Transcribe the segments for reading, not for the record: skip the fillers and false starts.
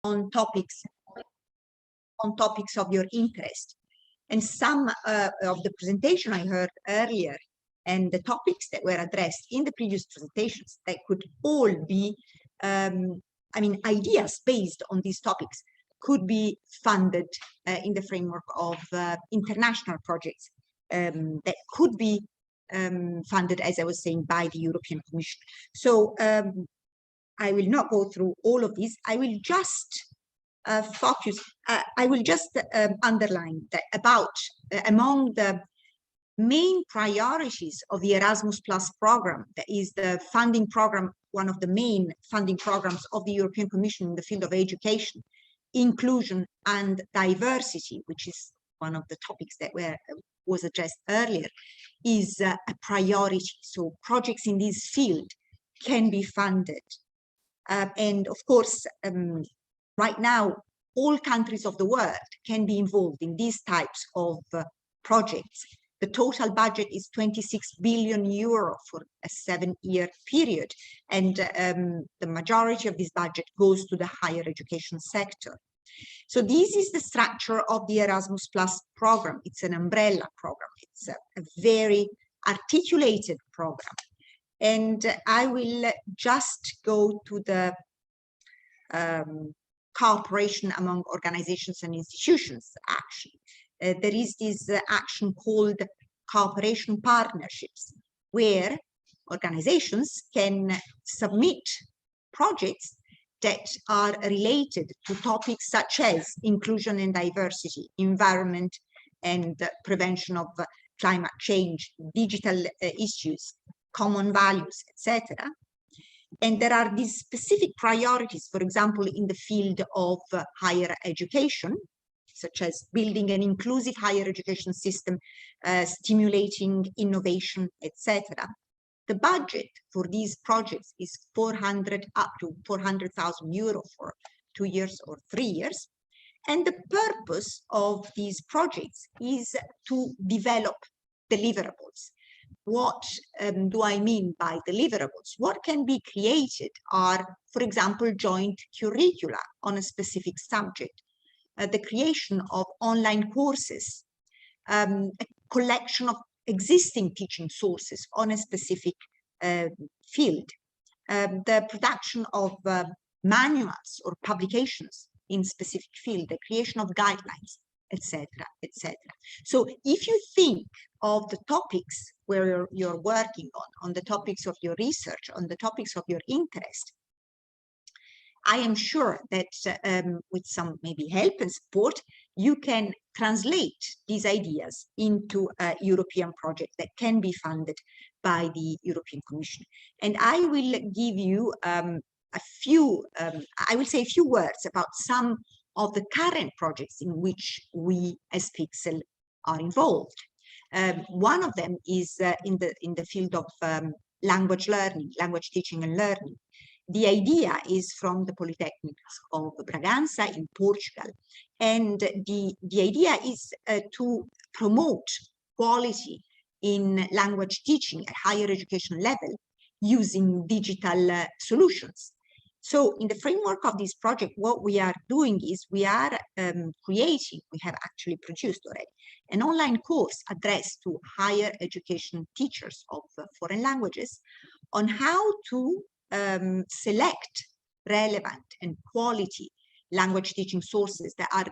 on topics of your interest. And some of the presentation I heard earlier and the topics that were addressed in the previous presentations, that could all be, I mean, ideas based on these topics could be funded in the framework of international projects that could be funded, as I was saying, by the European Commission. So I will not go through all of these. I will just focus, I will just underline that about among the main priorities of the Erasmus Plus program, that is the funding program, one of the main funding programs of the European Commission in the field of education, inclusion and diversity, which is one of the topics that was addressed earlier, is a priority. So projects in this field can be funded. And of course, right now, all countries of the world can be involved in these types of projects. The total budget is 26 billion euro for a 7-year period. And the majority of this budget goes to the higher education sector. So this is the structure of the Erasmus Plus program. It's an umbrella program. It's a very articulated program. And I will just go to the cooperation among organizations and institutions action. There is this action called cooperation partnerships, where organizations can submit projects that are related to topics such as inclusion and diversity, environment and prevention of climate change, digital issues, common values, etc. And there are these specific priorities, for example, in the field of higher education, such as building an inclusive higher education system, stimulating innovation, etc. The budget for these projects is up to 400,000 euro for 2 years or 3 years. And the purpose of these projects is to develop deliverables. What do I mean by deliverables? What can be created are, for example, joint curricula on a specific subject, the creation of online courses, a collection of existing teaching sources on a specific field, the production of manuals or publications in specific field, the creation of guidelines, etc., etc. So if you think of the topics where you're working on the topics of your research, on the topics of your interest, I am sure that with some maybe help and support, you can translate these ideas into a European project that can be funded by the European Commission. And I will give you a few words about some of the current projects in which we as Pixel are involved. One of them is in the field of language learning, language teaching and learning. The idea is from the Polytechnic of Braganza in Portugal. And the idea is to promote quality in language teaching at higher education level using digital solutions. So in the framework of this project, what we are doing is we are creating, we have actually produced already, an online course addressed to higher education teachers of foreign languages on how to select relevant and quality language teaching sources that are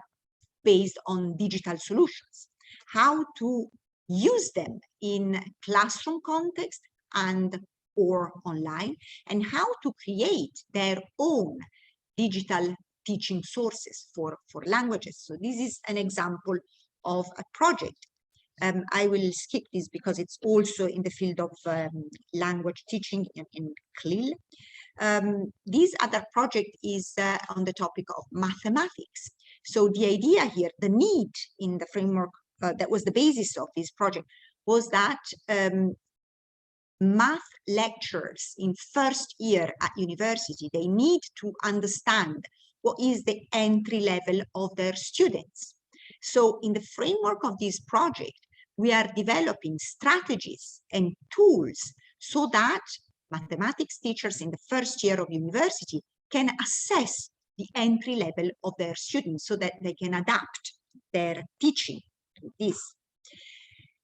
based on digital solutions, how to use them in classroom context and or online, and how to create their own digital teaching sources for languages. So this is an example of a project. I will skip this because it's also in the field of language teaching in CLIL. This other project is on the topic of mathematics. So the idea here, the need in the framework that was the basis of this project was that math lecturers in first year at university, they need to understand what is the entry level of their students. So in the framework of this project, we are developing strategies and tools so that mathematics teachers in the first year of university can assess the entry level of their students so that they can adapt their teaching to this.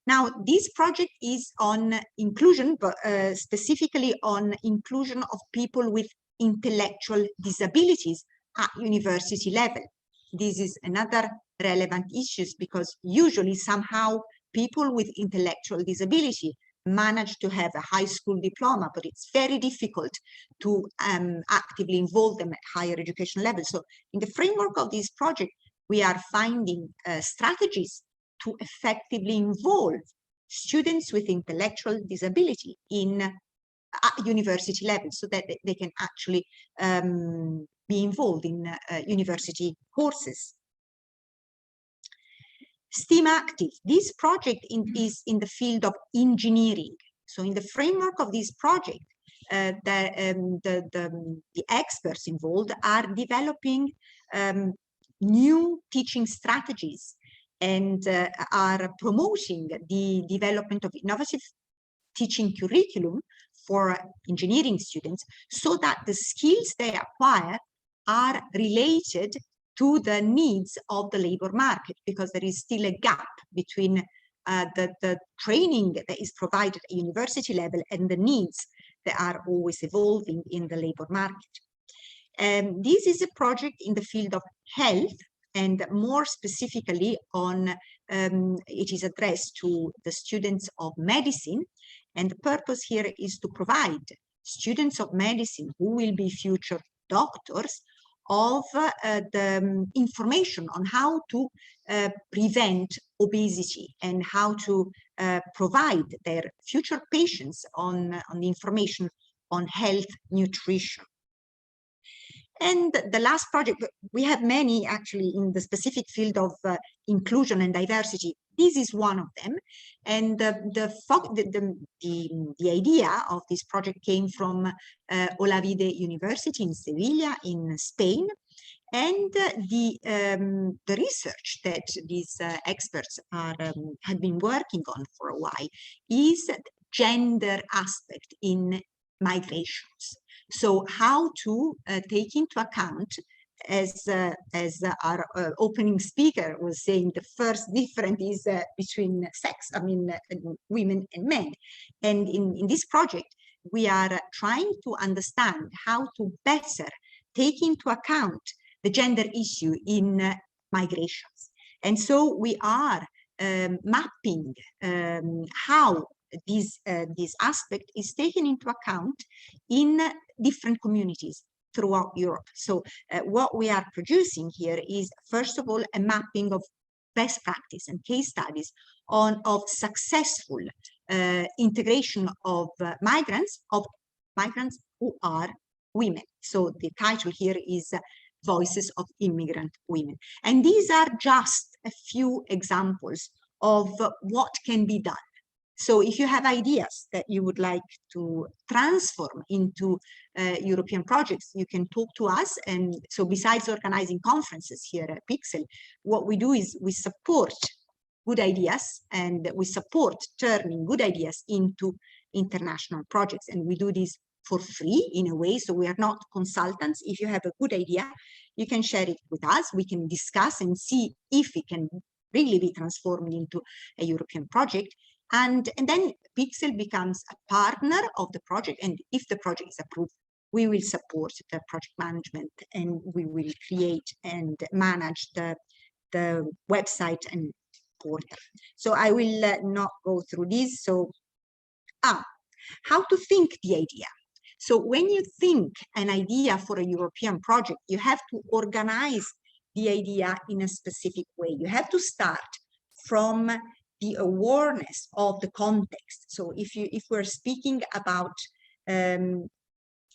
Now, this project is on inclusion, but specifically on inclusion of people with intellectual disabilities at university level. This is another relevant issue because usually somehow people with intellectual disability manage to have a high school diploma, but it's very difficult to actively involve them at higher education level. So in the framework of this project, we are finding strategies to effectively involve students with intellectual disability in at university level so that they can actually be involved in university courses. STEAM Active, this project is in the field of engineering. So in the framework of this project, the experts involved are developing new teaching strategies and are promoting the development of innovative teaching curriculum for engineering students so that the skills they acquire are related to the needs of the labor market, because there is still a gap between the training that is provided at university level and the needs that are always evolving in the labor market. This is a project in the field of health, and more specifically on it is addressed to the students of medicine, and the purpose here is to provide students of medicine who will be future doctors of the information on how to prevent obesity and how to provide their future patients on the information on health nutrition. And the last project, we have many actually in the specific field of inclusion and diversity. This is one of them. And the idea of this project came from Olavide University in Sevilla in Spain. And the research that these experts had been working on for a while is gender aspect in migrations. So how to take into account, as our opening speaker was saying, the first difference is between sex, women and men. And in this project, we are trying to understand how to better take into account the gender issue in migrations. And so we are mapping how this aspect is taken into account in different communities throughout Europe. So what we are producing here is, first of all, a mapping of best practice and case studies of successful integration of migrants who are women. So the title here is Voices of Immigrant Women. And these are just a few examples of what can be done. So if you have ideas that you would like to transform into European projects, you can talk to us. And so besides organizing conferences here at Pixel, what we do is we support good ideas, and we support turning good ideas into international projects. And we do this for free in a way, so we are not consultants. If you have a good idea, you can share it with us. We can discuss and see if it can really be transformed into a European project. And then Pixel becomes a partner of the project. And if the project is approved, we will support the project management, and we will create and manage the website and portal. So I will not go through this. So, how to think the idea. So when you think an idea for a European project, you have to organize the idea in a specific way. You have to start from the awareness of the context. So if we're speaking about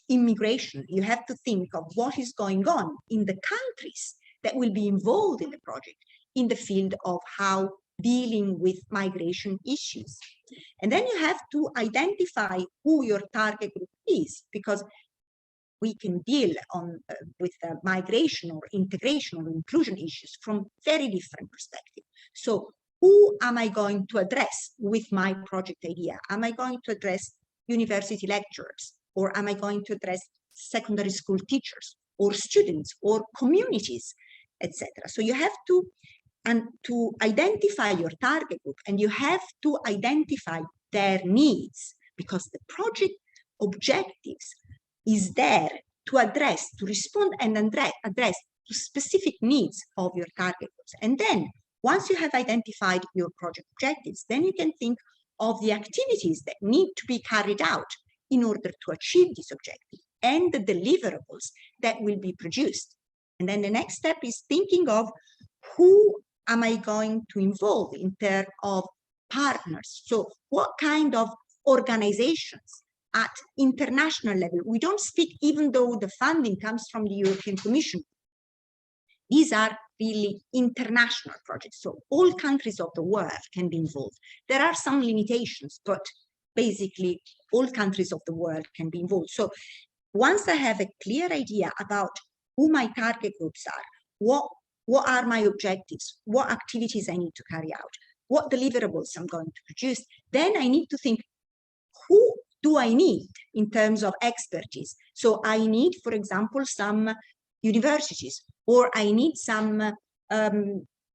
immigration, you have to think of what is going on in the countries that will be involved in the project in the field of how dealing with migration issues. And then you have to identify who your target group is, because we can deal with migration or integration or inclusion issues from very different perspectives. So who am I going to address with my project idea? Am I going to address university lecturers, or am I going to address secondary school teachers, or students or communities, etc. So you have to identify your target group, and you have to identify their needs, because the project objectives is there to address, to respond and address to specific needs of your target groups. And then once you have identified your project objectives, then you can think of the activities that need to be carried out in order to achieve this objective and the deliverables that will be produced. And then the next step is thinking of who am I going to involve in terms of partners. So what kind of organizations at international level? We don't speak, even though the funding comes from the European Commission. These are really international projects, so all countries of the world can be involved. There are some limitations, but basically all countries of the world can be involved. So once I have a clear idea about who my target groups are, what are my objectives, what activities I need to carry out, what deliverables I'm going to produce, then I need to think, who do I need in terms of expertise? So I need, for example, some universities, or I need some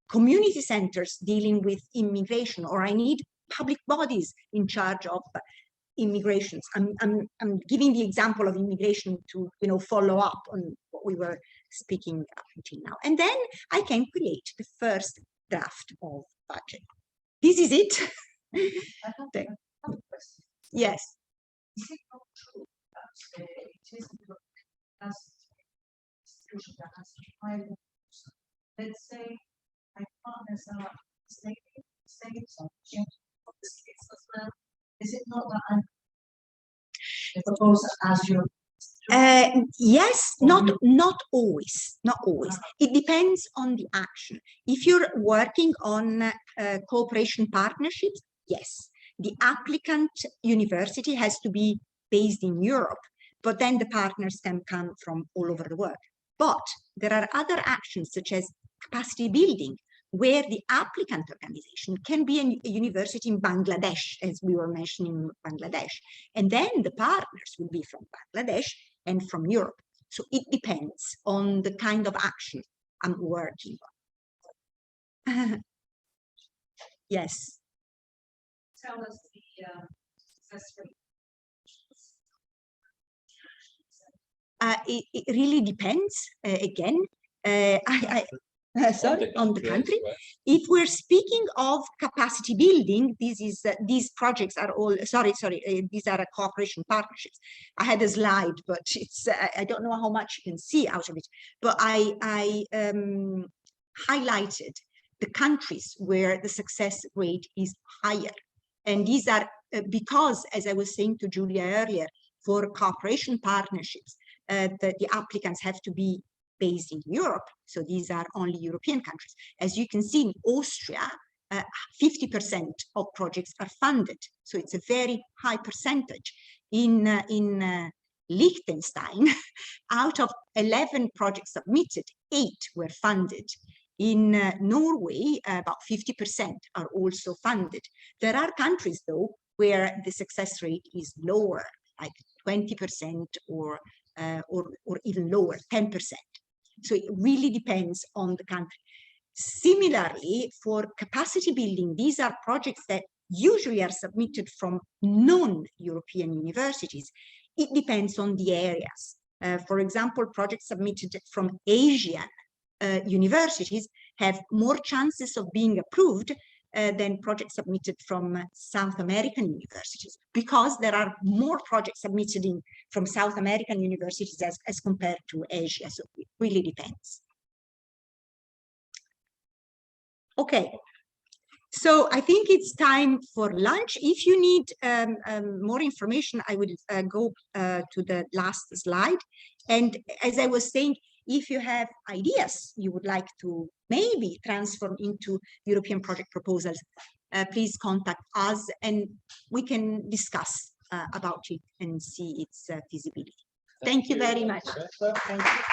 community centers dealing with immigration, or I need public bodies in charge of immigrations. I'm giving the example of immigration to follow up on what we were speaking up until now. And then I can create the first draft of budget. This is it. Yes. Is it not true that it is institution that has to hire? Let's say my partners are states of the states as well. Is it not that I'm proposed as your? Yes, not always. It depends on the action. If you're working on cooperation partnerships, yes, the applicant university has to be based in Europe, but then the partners can come from all over the world. But there are other actions, such as capacity building, where the applicant organization can be a university in Bangladesh, as we were mentioning Bangladesh. And then the partners will be from Bangladesh and from Europe. So it depends on the kind of action I'm working on. Yes. Tell us the success rate. It really depends. Again, sorry, on the country. If we're speaking of capacity building, these projects are all, these are cooperation partnerships. I had a slide, but it's, I don't know how much you can see out of it, but I highlighted the countries where the success rate is higher. And these are because, as I was saying to Julia earlier, for cooperation partnerships, the applicants have to be based in Europe. So these are only European countries. As you can see, in Austria, 50% of projects are funded. So it's a very high percentage. In Liechtenstein, out of 11 projects submitted, 8 were funded. In Norway, about 50% are also funded. There are countries, though, where the success rate is lower, like 20% or even lower, 10%. So it really depends on the country. Similarly, for capacity building, these are projects that usually are submitted from non-European universities. It depends on the areas. For example, projects submitted from Asian universities have more chances of being approved than projects submitted from South American universities, because there are more projects submitted from South American universities as compared to Asia. So it really depends. Okay, so I think it's time for lunch. If you need more information, I will go to the last slide. And as I was saying, if you have ideas you would like to maybe transform into European project proposals, please contact us and we can discuss about it and see its feasibility. Thank you very much.